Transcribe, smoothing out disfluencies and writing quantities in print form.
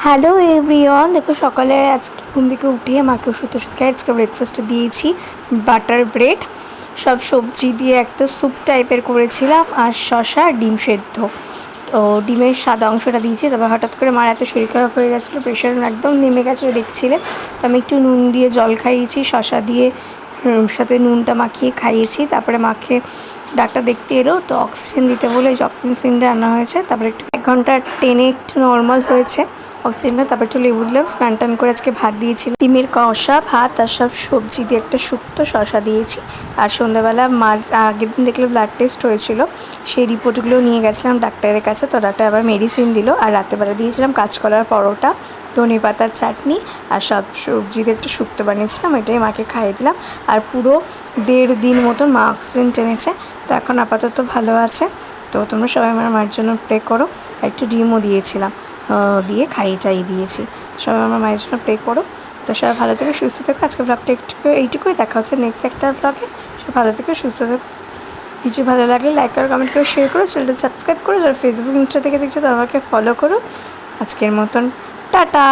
Hello everyone, দেখো সকালে আজকে ঘুম থেকে উঠিয়ে মাকে ওষুধ খাই। আজকে ব্রেকফাস্টে দিয়েছি বাটার ব্রেড, সব সবজি দিয়ে একটা স্যুপ টাইপের করেছিলাম, আর শসা ডিম সেদ্ধ। তো ডিমের সাদা অংশটা দিয়েছি। তবে হঠাৎ করে মার এত শরীর খারাপ হয়ে গেছিলো, প্রেশার একদম নেমে গেছিলো দেখছিলে, তো আমি একটু নুন দিয়ে জল খাইয়েছি, শসা দিয়ে সাথে নুনটা মাখিয়ে খাইয়েছি। তারপরে মাকে ডাক্তার দেখতে এলো, তো অক্সিজেন দিতে বলে অক্সিজেন সিলিন্ডার আনা হয়েছে। তারপরে একটু 1 ঘন্টা টেনে একটু নর্মাল হয়েছে অক্সিজেনটা। তারপর চলে বুঝলাম স্নান টান করে আজকে ভাত দিয়েছি, ডিমের কষা ভাত আর সব সবজি দিয়ে একটা শুক্তো শসা দিয়েছি। আর সন্ধ্যাবেলা মার আগের দিন দেখলে ব্লাড টেস্ট হয়েছিল, সেই রিপোর্টগুলো নিয়ে গেছিলাম ডাক্তারের কাছে। তো ডাক্তার আবার মেডিসিন দিল। আর রাতেবেলা দিয়েছিলাম কাঁচকলার পরোটা, ধনে পাতার চাটনি আর সব সবজিদের একটু শুক্তো বানিয়েছিলাম, এটাই মাকে খাইয়ে দিলাম। আর পুরো 1.5 দিন মতন মা অক্সিজেন টেনেছে, তো এখন আপাতত ভালো আছে। তো তোমরা সবাই আমার মায়ের জন্য প্রে করো। একটু ডিমও দিয়েছিলাম, দিয়ে খাইয়ে দিয়েছি। সবাই আমার মায়ের জন্য প্রে করো। তো সবাই ভালো থেকে সুস্থ থেকো। আজকে ব্লগটা এইটুকুই, দেখা হচ্ছে নেক্সট একটা ব্লগে। সব ভালো থেকে সুস্থ থেকো। কিছু ভালো লাগলে লাইক করো, কমেন্ট করো, শেয়ার করো, চ্যানেলটা সাবস্ক্রাইব করো। যারা ফেসবুক ইনস্টা থেকে দেখছো তারা আমাকে ফলো করো। আজকের মতন টাটা।